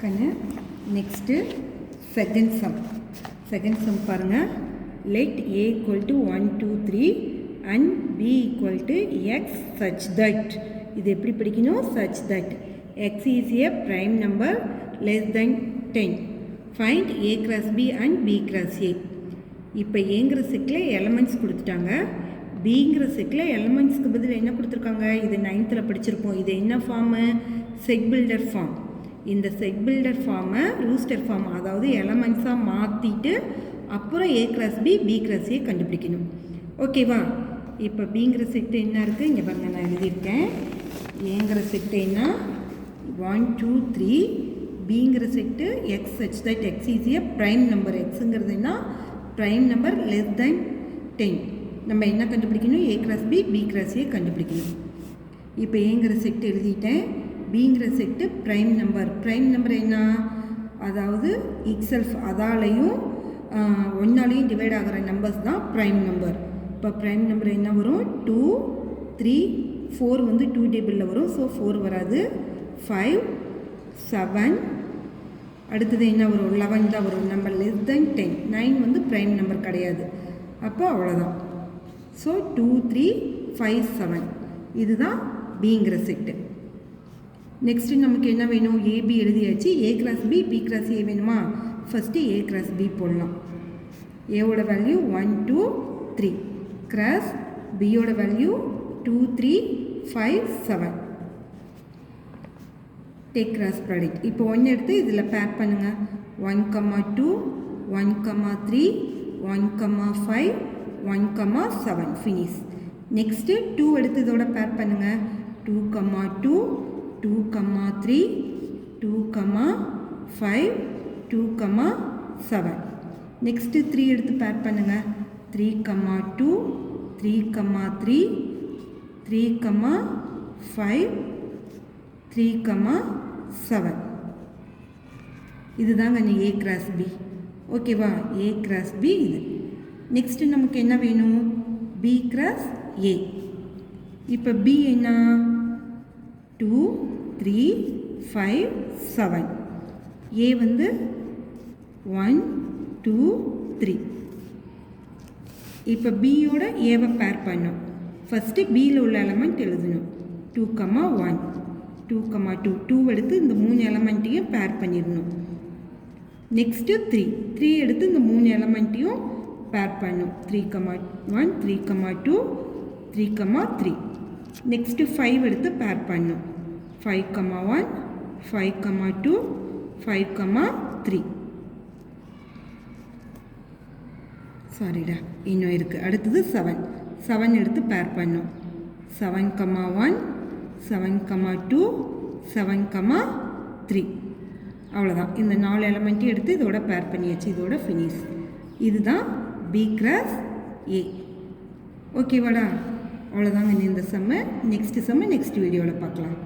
கண்ணு next second sum பாருங்கள். let a equal to 1 2 3 and b equal to x such that இது எப்படி படிக்கணும்? such that x is a prime number less than 10. find a cross b and b cross a. இப்போ ஏங்கிற settle elements கொடுத்துட்டாங்க. பிங்கிற settle எலமெண்ட்ஸ்க்கு பதில் என்ன கொடுத்துருக்காங்க? இது 9th படிச்சிருப்போம். இது என்ன ஃபார்மு? Set builder form. இந்த செட் பில்டர் ஃபார்மை ரூஸ்டர் ஃபார்ம், அதாவது எலமெண்ட்ஸாக மாற்றிட்டு அப்புறம் A cross B cross A கண்டுபிடிக்கணும். ஓகேவா? இப்போ பிங்கிற செட்டு என்ன இருக்குது? இங்கே பாருங்கள், நான் எழுதியிருக்கேன். ஏங்கிற செட்டு என்ன? 1 2 3. பிங்கிற set X such that X is a prime number. எக்ஸுங்கிறது என்ன? Prime number less than 10. நம்ம என்ன கண்டுபிடிக்கணும்? A cross B cross A கண்டுபிடிக்கணும். இப்போ ஏங்கிற செட்டு எழுதிட்டேன். பிங்கிற செட்டு ப்ரைம் நம்பர் என்ன? அதாவது இக்ஸெல்ஃப், அதாலையும் ஒன்னாலையும் டிவைட் ஆகிற நம்பர்ஸ் தான் ப்ரைம் நம்பர். இப்போ ப்ரைம் நம்பர் என்ன வரும்? 2 3 4 வந்து 2 டேபிளில் வரும். ஸோ 4 வராது. 5 7 அடுத்தது என்ன வரும்? 11 தான் வரும். Number less than 10. 9 வந்து ப்ரைம் நம்பர் கிடையாது. அப்போ அவ்வளோதான். ஸோ 2 3 5 7 இதுதான் பிங்கிற செட்டு. நெக்ஸ்ட்டு நமக்கு என்ன வேணும்? ஏபி எழுதியாச்சு. A cross B cross A வேணுமா? ஃபஸ்ட்டு ஏ கிராஸ் பி போடலாம். ஏவோட வேல்யூ 1 2 3 கிராஸ் பியோட வேல்யூ 2 3 5 7. Take cross product. இப்போ 1 எடுத்து இதில் பேர் பண்ணுங்கள். 1 2 1 3 1 5 1 7 ஃபினிஷ். நெக்ஸ்ட்டு 2 எடுத்து இதோட பேர் பண்ணுங்கள். 2 2 2 3 2 5 2 7. நெக்ஸ்ட்டு 3 எடுத்து பேர் பண்ணுங்கள். 3 2 3 3 3 5 3 7. இதுதாங்க நீ ஏ கிராஸ் பி. ஓகேவா? ஏ கிராஸ் பி இது. நெக்ஸ்ட்டு நமக்கு என்ன வேணும்? B cross A. இப்போ பி என்ன? 2 3 5 7. ஏ வந்து 1 2 3. இப்போ பியோட ஏவை பேர் பண்ணும். ஃபஸ்ட்டு பியில் உள்ள எலமெண்ட் எழுதணும். 2 1 2 2 2 எடுத்து இந்த 3 எலமெண்ட்டையும் பேர் பண்ணிடணும். நெக்ஸ்ட்டு 3 எடுத்து இந்த 3 எலமெண்ட்டையும் பேர் பண்ணும். 3 1 3 2 3 3. நெக்ஸ்ட்டு 5 எடுத்து பேர் பண்ணும். 5 1 5 2 5 3. சாரிடா, இன்னும் இருக்குது. அடுத்தது 7 எடுத்து பேர் பண்ணும். 7 1 7 2 7 3. அவ்வளோதான். இந்த 4 எலமெண்ட்டையும் எடுத்து இதோட பேர் பண்ணியாச்சு. இதோட ஃபினிஷ். இதுதான் பி கிராஸ் ஏ. ஓகேவாடா? அவ்வளோதாங்க இந்த செம்மு. நெக்ஸ்ட் வீடியோவில் பார்க்கலாம்.